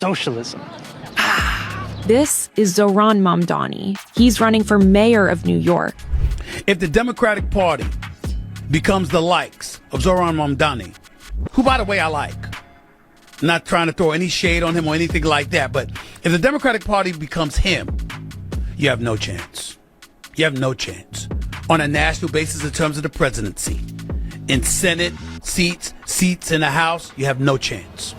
socialism. This is Zoran Mamdani. He's running for mayor of New York. If the Democratic Party becomes the likes of Zoran Mamdani, who, by the way, I like, not trying to throw any shade on him or anything like that, but if the Democratic Party becomes him, you have no chance. You have no chance on a national basis in terms of the presidency. In Senate seats in the House, you have no chance.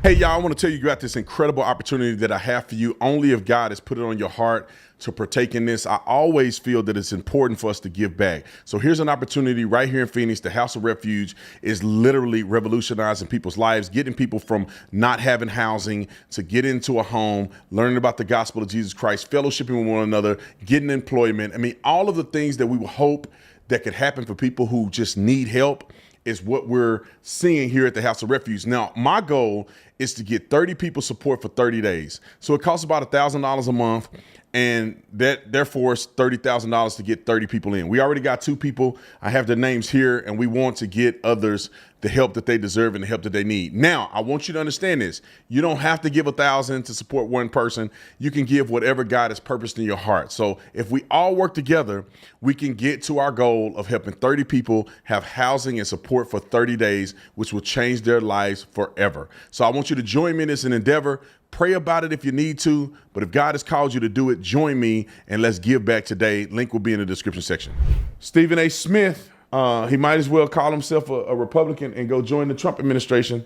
Hey, y'all, I want to tell you about this incredible opportunity that I have for you. Only if God has put it on your heart to partake in this. I always feel that it's important for us to give back. So here's an opportunity right here in Phoenix. The House of Refuge is literally revolutionizing people's lives, getting people from not having housing to get into a home, learning about the gospel of Jesus Christ, fellowshipping with one another, getting employment. I mean, all of the things that we would hope that could happen for people who just need help is what we're seeing here at the House of Refuge. Now, my goal is to get 30 people support for 30 days. So it costs about $1,000 a month, and that therefore is $30,000 to get 30 people in. We already got 2 people. I have their names here, and we want to get others the help that they deserve and the help that they need. Now, I want you to understand this. You don't have to give $1,000 to support one person. You can give whatever God has purposed in your heart. So if we all work together, we can get to our goal of helping 30 people have housing and support for 30 days, which will change their lives forever. So I want you to join me in this endeavor. Pray about it if you need to, but if God has called you to do it, join me and let's give back today. Link will be in the description section. Stephen A. Smith, he might as well call himself a Republican and go join the Trump administration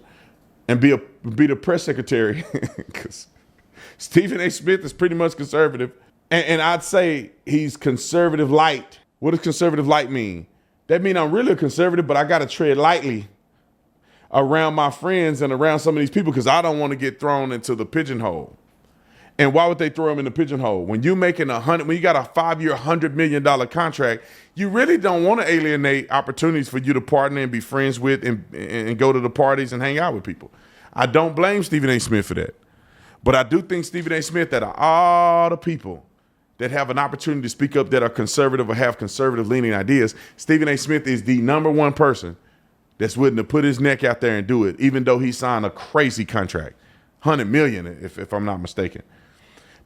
and be the press secretary, because Stephen A. Smith is pretty much conservative. And I'd say he's conservative light. What does conservative light mean? That means I'm really a conservative, but I got to tread lightly around my friends and around some of these people because I don't want to get thrown into the pigeonhole. And why would they throw them in the pigeonhole? When you making when you got a 5-year, $100 million contract, you really don't want to alienate opportunities for you to partner and be friends with and go to the parties and hang out with people. I don't blame Stephen A. Smith for that. But I do think Stephen A. Smith, that are all the people that have an opportunity to speak up that are conservative or have conservative leaning ideas, Stephen A. Smith is the #1 person that's willing to put his neck out there and do it, even though he signed a crazy contract, $100 million, if I'm not mistaken.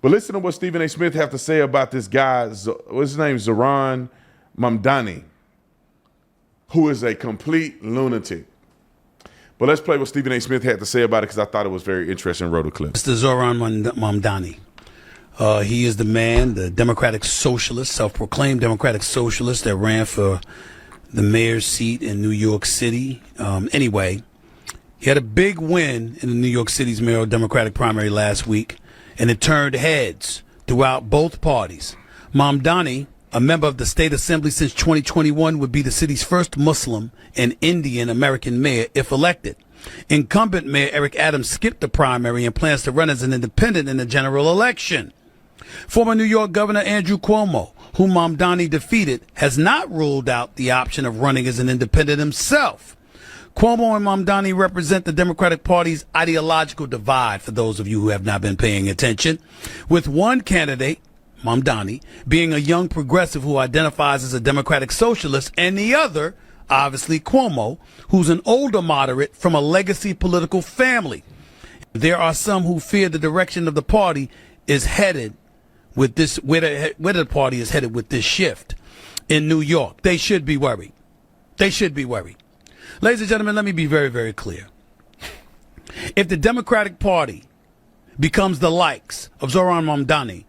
But listen to what Stephen A. Smith have to say about this guy, what's his name, Zoran Mamdani, who is a complete lunatic. But let's play what Stephen A. Smith had to say about it because I thought it was very interesting. Wrote a clip. Mr. Zoran Mamdani. He is the man, the Democratic Socialist, self-proclaimed Democratic Socialist that ran for the mayor's seat in New York City. Anyway, he had a big win in the New York City's mayoral Democratic primary last week, and it turned heads throughout both parties. Mamdani, a member of the state assembly since 2021, would be the city's first Muslim and Indian American mayor if elected. Incumbent Mayor Eric Adams skipped the primary and plans to run as an independent in the general election. Former New York Governor Andrew Cuomo, whom Mamdani defeated, has not ruled out the option of running as an independent himself. Cuomo and Mamdani represent the Democratic Party's ideological divide, for those of you who have not been paying attention, with one candidate, Mamdani, being a young progressive who identifies as a Democratic Socialist, and the other, obviously Cuomo, who's an older moderate from a legacy political family. There are some who fear the direction of the party is headed with this, where the party is headed with this shift in New York. They should be worried. They should be worried. Ladies and gentlemen, let me be very, very clear. If the Democratic Party becomes the likes of Zoran Mamdani,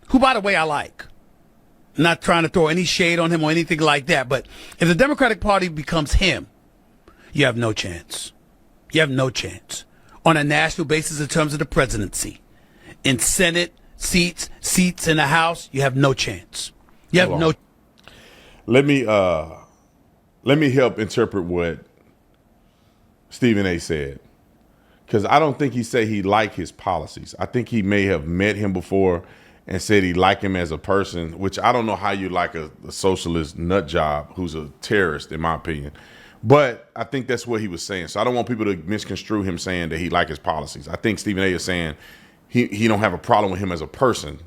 who, by the way, I like, not trying to throw any shade on him or anything like that, but if the Democratic Party becomes him, you have no chance. You have no chance on a national basis in terms of the presidency. In Senate seats in the House, you have no chance. You have no. Let me help interpret what Stephen A. said, because I don't think he said he liked his policies. I think he may have met him before and said he liked him as a person, which I don't know how you like a socialist nut job who's a terrorist, in my opinion. But I think that's what he was saying. So I don't want people to misconstrue him saying that he liked his policies. I think Stephen A. is saying he don't have a problem with him as a person.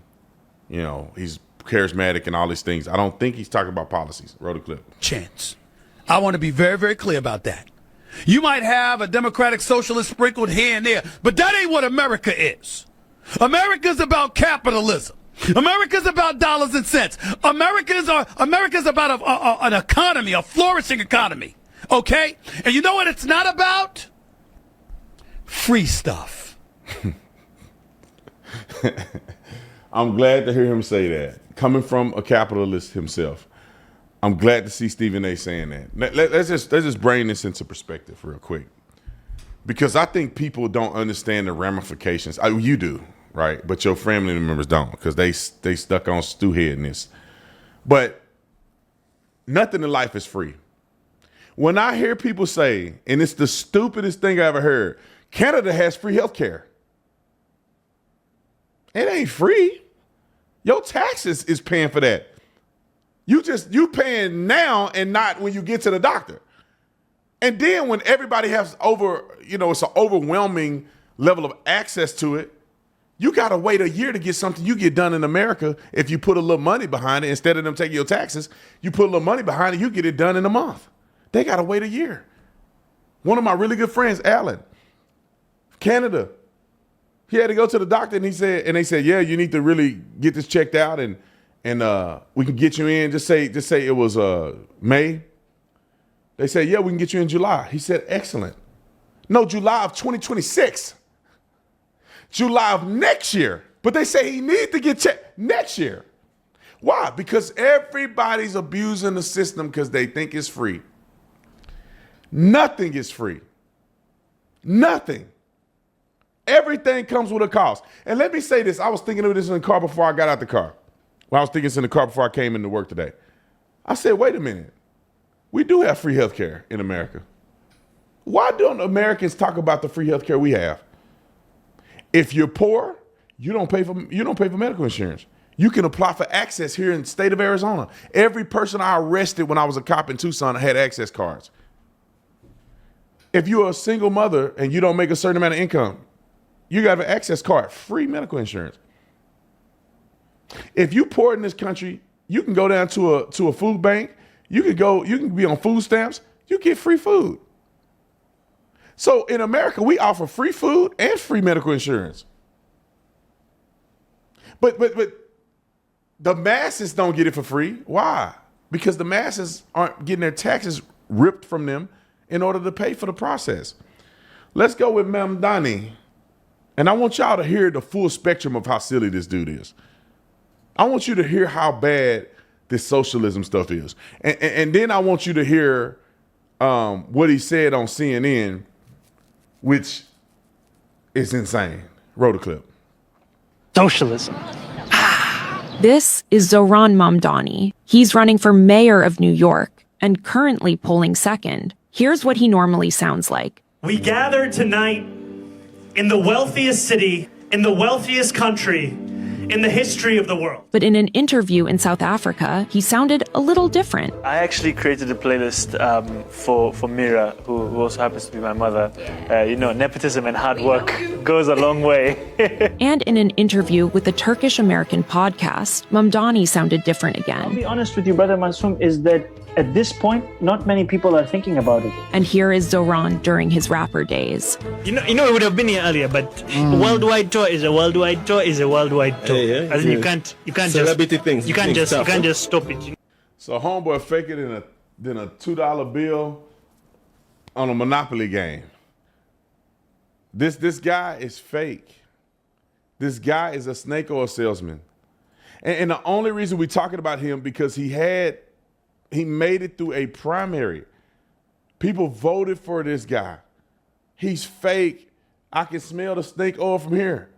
You know, he's charismatic and all these things. I don't think he's talking about policies. Wrote a clip. Chance. I want to be very, very clear about that. You might have a democratic socialist sprinkled here and there, but that ain't what America is. America's about capitalism. America's about dollars and cents. America's about an economy, a flourishing economy. Okay? And you know what it's not about? Free stuff. I'm glad to hear him say that. Coming from a capitalist himself, I'm glad to see Stephen A. saying that. Let's just bring this into perspective real quick. Because I think people don't understand the ramifications. You do, right? But your family members don't, because they stuck on stew-headness. But nothing in life is free. When I hear people say, and it's the stupidest thing I ever heard, Canada has free health care. It ain't free. Your taxes is paying for that. You paying now and not when you get to the doctor. And then when everybody has it's an overwhelming level of access to it, you got to wait a year to get something you get done in America. If you put a little money behind it, instead of them taking your taxes, you put a little money behind it, you get it done in a month. They got to wait a year. One of my really good friends, Alan, Canada, he had to go to the doctor and they said, yeah, you need to really get this checked out and we can get you in. Just say it was May. They said, yeah, we can get you in July. He said, excellent. No, July of 2026. July of next year. But they say he needs to get checked next year. Why? Because everybody's abusing the system because they think it's free. Nothing is free. Nothing. Everything comes with a cost. And let me say this. I was thinking of this in the car before I got out the car. Well, I was thinking this in the car before I came into work today. I said, wait a minute. We do have free health care in America. Why don't Americans talk about the free health care we have? If you're poor, you don't pay for medical insurance. You can apply for access here in the state of Arizona. Every person I arrested when I was a cop in Tucson had access cards. If you're a single mother and you don't make a certain amount of income, you got an access card, free medical insurance. If you poor in this country, you can go down to a food bank. You can be on food stamps. You get free food. So in America, we offer free food and free medical insurance. But the masses don't get it for free. Why? Because the masses aren't getting their taxes ripped from them in order to pay for the process. Let's go with Mamdani. And I want y'all to hear the full spectrum of how silly this dude is. I want you to hear how bad this socialism stuff is. And then I want you to hear what he said on CNN, which is insane. Roll the clip. Socialism. This is Zoran Mamdani. He's running for mayor of New York and currently polling second. Here's what he normally sounds like. We gather tonight in the wealthiest city, in the wealthiest country, in the history of the world. But in an interview in South Africa, he sounded a little different. I actually created a playlist for Mira, who also happens to be my mother. Nepotism and hard work goes a long way. And in an interview with the Turkish-American podcast, Mamdani sounded different again. I'll be honest with you, Brother Mansoom, is that at this point, not many people are thinking about it. And here is Zoran during his rapper days. You know, it would have been here earlier, but a worldwide tour is a worldwide tour is a worldwide tour. As in, you can't celebrity just things. you can't just stop it. So homeboy fake it in a $2 bill on a Monopoly game. This guy is fake. This guy is a snake oil salesman. And the only reason we're talking about him because he made it through a primary. People voted for this guy. He's fake. I can smell the snake oil from here.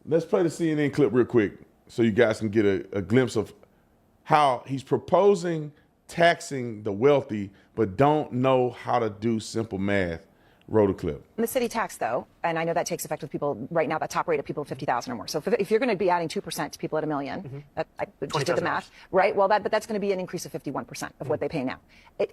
Let's play the CNN clip real quick so you guys can get a glimpse of how he's proposing taxing the wealthy but don't know how to do simple math. Roll the clip. The city tax, though, and I know that takes effect with people right now, that top rate of people 50,000 or more. So if you're going to be adding 2% to people at $1 million, I just did the math, right? Well, but that's going to be an increase of 51% of what they pay now.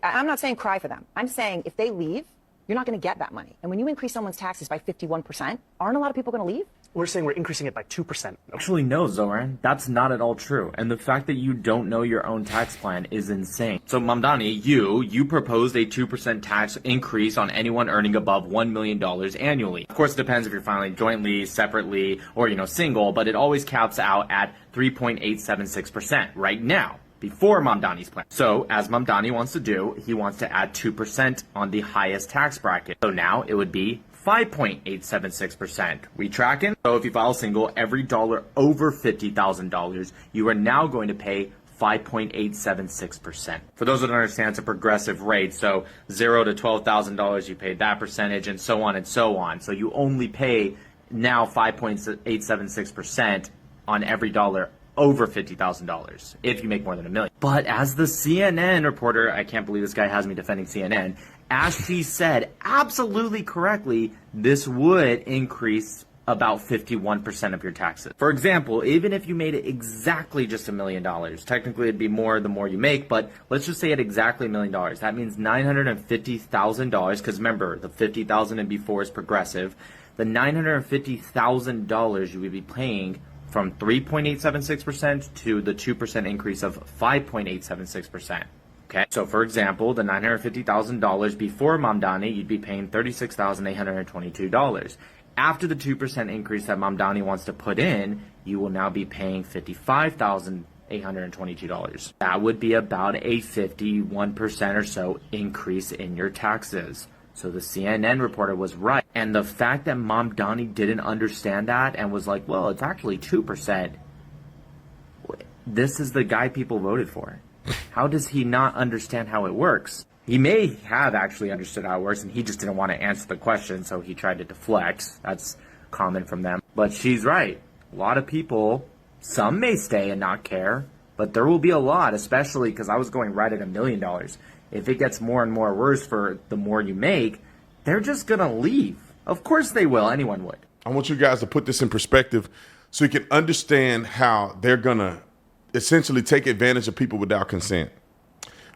I'm not saying cry for them. I'm saying if they leave, you're not going to get that money. And when you increase someone's taxes by 51%, aren't a lot of people going to leave? We're saying we're increasing it by 2%. Actually, no, Zoran. That's not at all true. And the fact that you don't know your own tax plan is insane. So, Mamdani, you proposed a 2% tax increase on anyone earning above $1 million annually. Of course, it depends if you're filing jointly, separately, or, single, but it always caps out at 3.876% right now, before Mamdani's plan. So, as Mamdani wants to do, he wants to add 2% on the highest tax bracket. So now it would be 5.876%. We tracking? So if you file single, every dollar over $50,000, you are now going to pay 5.876%. For those that don't understand, it's a progressive rate. So $0 to $12,000, you pay that percentage, and so on and so on. So you only pay now 5.876% on every dollar over $50,000 if you make more than $1 million. But as the CNN reporter, I can't believe this guy has me defending CNN, as she said absolutely correctly, this would increase about 51% of your taxes. For example, even if you made it exactly just $1 million, technically it'd be more the more you make, but let's just say at exactly $1 million. That means $950,000, because remember, the $50,000 and before is progressive. The $950,000 you would be paying from 3.876% to the 2% increase of 5.876%. Okay, so for example, the $950,000 before Mamdani, you'd be paying $36,822. After the 2% increase that Mamdani wants to put in, you will now be paying $55,822. That would be about a 51% or so increase in your taxes. So the CNN reporter was right. And the fact that Mamdani didn't understand that and was like, well, it's actually 2%. This is the guy people voted for. How does he not understand how it works? He may have actually understood how it works, and he just didn't want to answer the question, so he tried to deflect. That's common from them. But she's right. A lot of people, some may stay and not care, but there will be a lot, especially because I was going right at $1 million. If it gets more and more worse for the more you make, they're just going to leave. Of course they will. Anyone would. I want you guys to put this in perspective so you can understand how they're going to essentially take advantage of people without consent.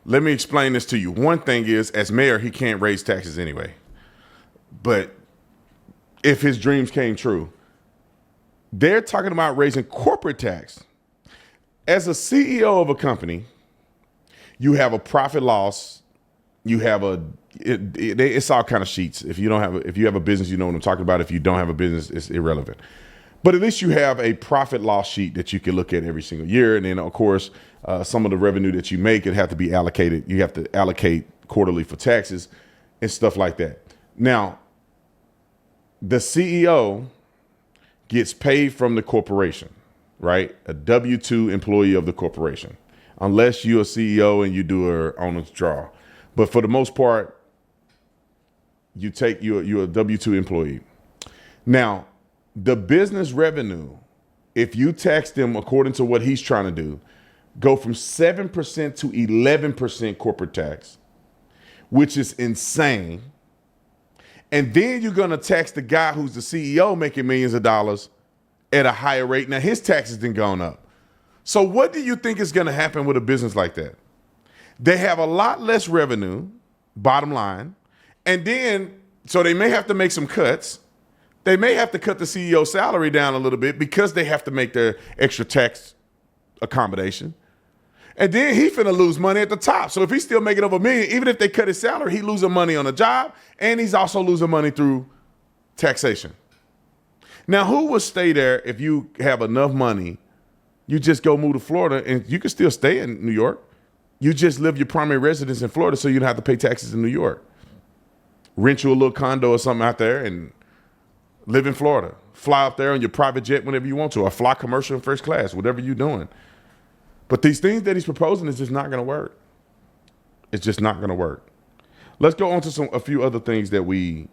Let me explain this to you. One thing is, as mayor, he can't raise taxes anyway. But if his dreams came true, they're talking about raising corporate tax. As a CEO of a company, you have a profit loss. You have it's all kind of sheets. If you have a business, you know what I'm talking about. If you don't have a business, it's irrelevant. But at least you have a profit loss sheet that you can look at every single year. And then, of course, some of the revenue that you make, it have to be allocated. You have to allocate quarterly for taxes and stuff like that. Now, the CEO gets paid from the corporation, right? A W-2 employee of the corporation, unless you're a CEO and you do an owner's draw. But for the most part, you're a W-2 employee. Now, the business revenue, if you tax them according to what he's trying to do, go from 7% to 11% corporate tax, which is insane. And then you're going to tax the guy who's the CEO making millions of dollars at a higher rate. Now, his taxes done gone up. So what do you think is going to happen with a business like that? They have a lot less revenue, bottom line. And then, so they may have to make some cuts. They may have to cut the CEO's salary down a little bit because they have to make their extra tax accommodation. And then he finna lose money at the top. So if he's still making over $1 million, even if they cut his salary, he losing money on the job, and he's also losing money through taxation. Now, who will stay there if you have enough money? You just go move to Florida, and you can still stay in New York. You just live your primary residence in Florida so you don't have to pay taxes in New York. Rent you a little condo or something out there and live in Florida. Fly up there on your private jet whenever you want to, or fly commercial in first class, whatever you're doing. But these things that he's proposing is just not going to work. It's just not going to work. Let's go on to a few other things that we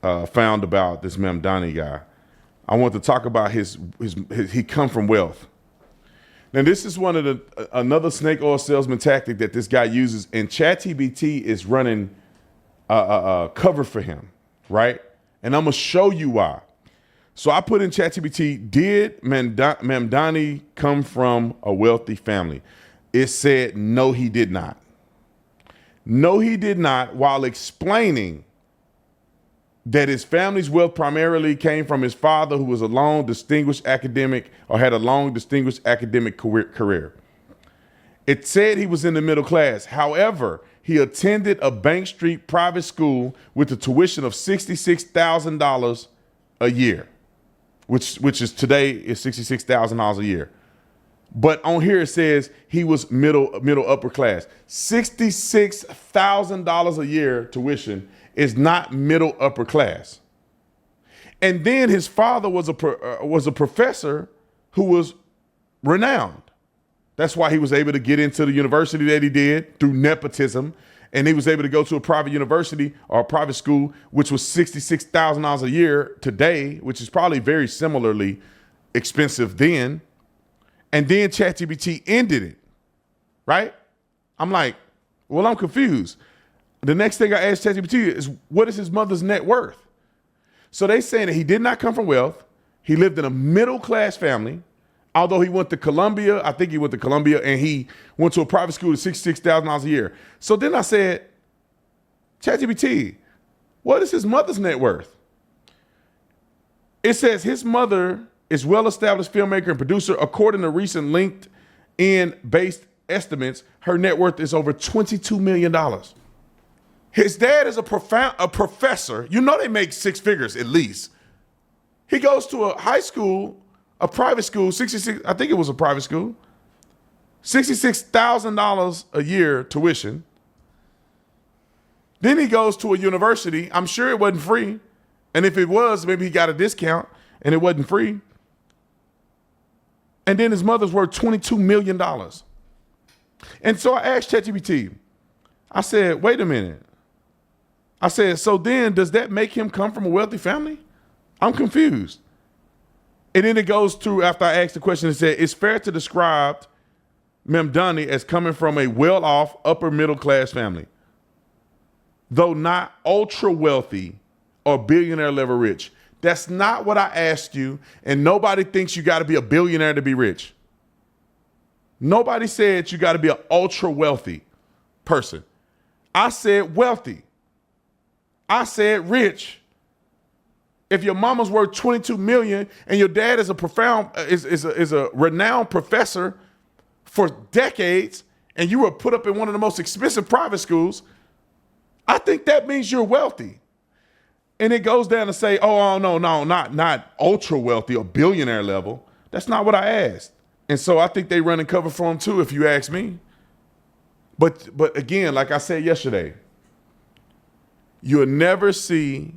found about this Mamdani guy. I want to talk about his he come from wealth. Now, this is one of another snake oil salesman tactic that this guy uses, and ChatGPT is running a cover for him, right? And I'm going to show you why. So I put in ChatGPT, did Mamdani come from a wealthy family? It said, no, he did not. No, he did not, while explaining that his family's wealth primarily came from his father, who was a long distinguished academic or had a long distinguished academic career. It said he was in the middle class. However, he attended a Bank Street private school with a tuition of $66,000 a year, which is today is $66,000 a year. But on here it says he was middle upper class. $66,000 a year tuition is not middle upper class. And then his father was a professor who was renowned. That's why he was able to get into the university that he did through nepotism. And he was able to go to a private university or a private school, which was $66,000 a year today, which is probably very similarly expensive then. And then ChatGPT ended it, right? I'm like, well, I'm confused. The next thing I asked ChatGPT is, what is his mother's net worth? So they saying that he did not come from wealth. He lived in a middle class family. Although he went to Columbia, I think he went to Columbia, and he went to a private school at $66,000 a year. So then I said, ChatGPT, what is his mother's net worth? It says his mother is well-established filmmaker and producer. According to recent LinkedIn-based estimates, her net worth is over $22 million. His dad is a professor. You know they make six figures at least. He goes to a high school, a private school, I think it was a private school, $66,000 a year tuition. Then he goes to a university. I'm sure it wasn't free. And if it was, maybe he got a discount and it wasn't free. And then his mother's worth $22 million. And so I asked ChatGPT, I said, wait a minute. I said, so then does that make him come from a wealthy family? I'm confused. And then it goes through, after I asked the question, it said, it's fair to describe Mamdani as coming from a well-off, upper middle class family, though not ultra wealthy or billionaire level rich. That's not what I asked you, and nobody thinks you got to be a billionaire to be rich. Nobody said you got to be an ultra wealthy person. I said wealthy. I said rich. If your mama's worth $22 million and your dad is a renowned professor for decades, and you were put up in one of the most expensive private schools, I think that means you're wealthy. And it goes down to say, oh no, not ultra wealthy or billionaire level. That's not what I asked. And so I think they run and cover for him too, if you ask me. But again, like I said yesterday, you'll never see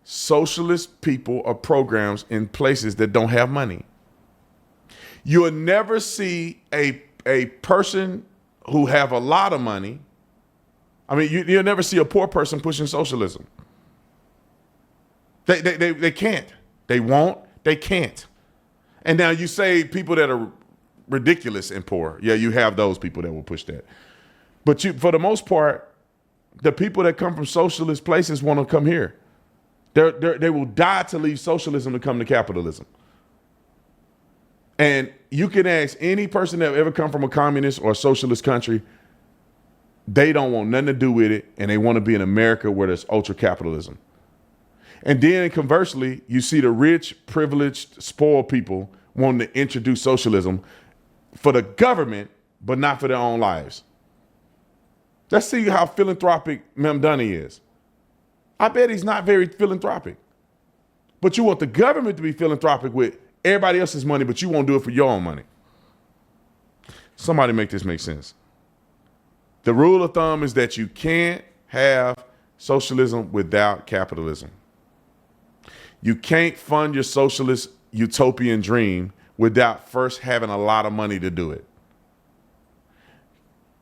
socialist people or programs in places that don't have money. You'll never see a person who have a lot of money. I mean, you'll never see a poor person pushing socialism. They can't. They won't. They can't. And now you say people that are ridiculous and poor. Yeah, you have those people that will push that. But for the most part, the people that come from socialist places want to come here. They will die to leave socialism to come to capitalism. And you can ask any person that ever come from a communist or a socialist country, they don't want nothing to do with it, and they want to be in America where there's ultra capitalism. And then conversely, you see the rich, privileged, spoiled people wanting to introduce socialism for the government, but not for their own lives. Let's see how philanthropic Mamdani is. I bet he's not very philanthropic. But you want the government to be philanthropic with everybody else's money, but you won't do it for your own money. Somebody make this make sense. The rule of thumb is that you can't have socialism without capitalism. You can't fund your socialist utopian dream without first having a lot of money to do it.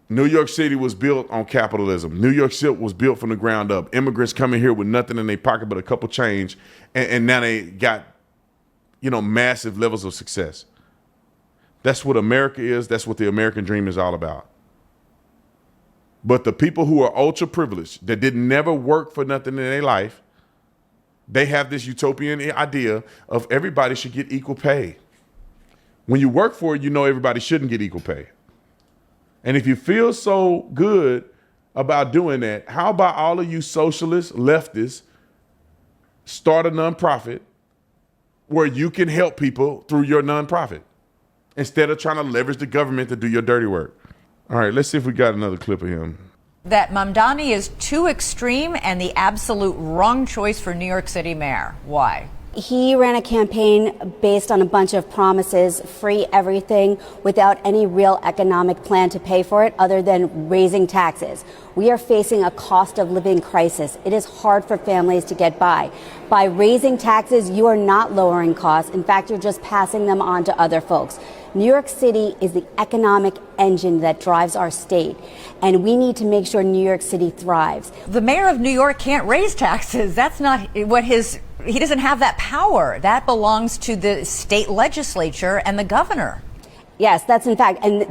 New York City was built on capitalism. New York City was built from the ground up. Immigrants coming here with nothing in their pocket but a couple change, and now they got, massive levels of success. That's what America is. That's what the American dream is all about. But the people who are ultra privileged, that didn't never work for nothing in their life, they have this utopian idea of everybody should get equal pay. When you work for it, you know everybody shouldn't get equal pay. And if you feel so good about doing that, how about all of you socialists, leftists, start a nonprofit where you can help people through your nonprofit instead of trying to leverage the government to do your dirty work. All right, let's see if we got another clip of him. That Mamdani is too extreme and the absolute wrong choice for New York City mayor. Why? He ran a campaign based on a bunch of promises, free everything, without any real economic plan to pay for it other than raising taxes. We are facing a cost of living crisis. It is hard for families to get by. By raising taxes, you are not lowering costs. In fact, you're just passing them on to other folks. New York City is the economic engine that drives our state, and we need to make sure New York City thrives. The mayor of New York can't raise taxes. That's not what he doesn't have that power. That belongs to the state legislature and the governor. Yes, that's in fact, and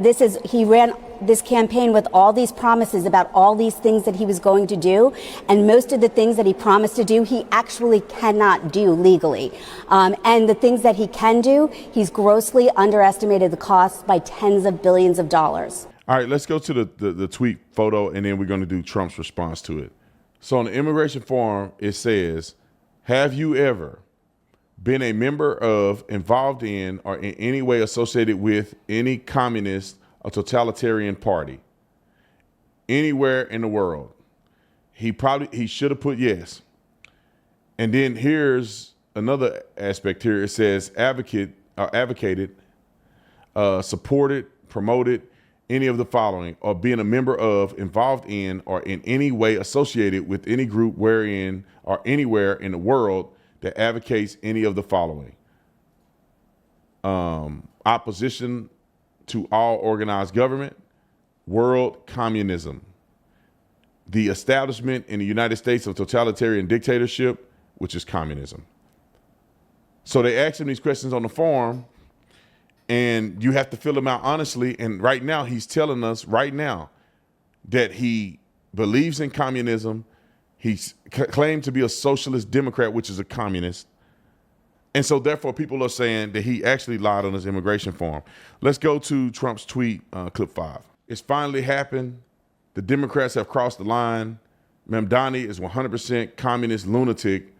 he ran this campaign with all these promises about all these things that he was going to do, and most of the things that he promised to do, he actually cannot do legally. And the things that he can do, he's grossly underestimated the costs by tens of billions of dollars. All right, let's go to the tweet photo, and then we're going to do Trump's response to it. So on the immigration forum, it says, have you ever been a member of, involved in, or in any way associated with any communist or totalitarian party anywhere in the world? He should have put yes. And then here's another aspect here. It says advocated, supported, promoted any of the following, or being a member of, involved in, or in any way associated with any group wherein or anywhere in the world that advocates any of the following: opposition to all organized government, world communism, the establishment in the United States of totalitarian dictatorship, which is communism. So they asked him these questions on the forum, and you have to fill them out honestly. And right now, he's telling us right now that he believes in communism. He's claimed to be a socialist Democrat, which is a communist. And so therefore, people are saying that he actually lied on his immigration form. Let's go to Trump's tweet, clip 5. It's finally happened. The Democrats have crossed the line. Mamdani is 100% communist lunatic.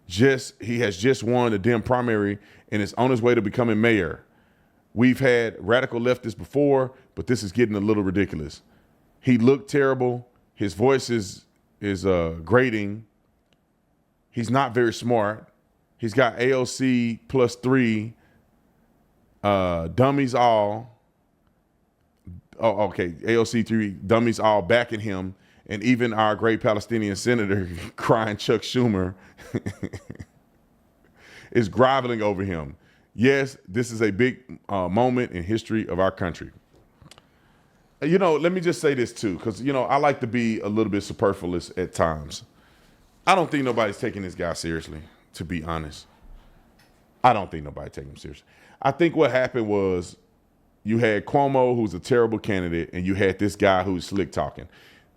He has just won the Dem primary and is on his way to becoming mayor. We've had radical leftists before, but this is getting a little ridiculous. He looked terrible. His voice is grating. He's not very smart. He's got AOC +3, dummies all. Oh, okay, AOC 3 dummies all backing him, and even our great Palestinian senator crying Chuck Schumer is groveling over him. Yes, this is a big moment in history of our country. You know, let me just say this too, because, you know, I like to be a little bit superfluous at times. I don't think nobody's taking this guy seriously, to be honest. I don't think nobody taking him seriously. I think what happened was you had Cuomo, who's a terrible candidate, and you had this guy who's slick talking.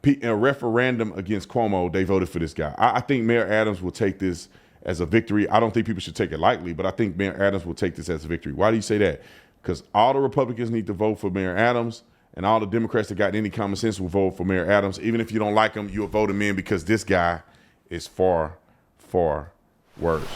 In a referendum against Cuomo, they voted for this guy. I think Mayor Adams will take this as a victory. I don't think people should take it lightly, but I think Mayor Adams will take this as a victory. Why do you say that? Because all the Republicans need to vote for Mayor Adams, and all the Democrats that got any common sense will vote for Mayor Adams. Even if you don't like him, you'll vote him in because this guy is far, far worse.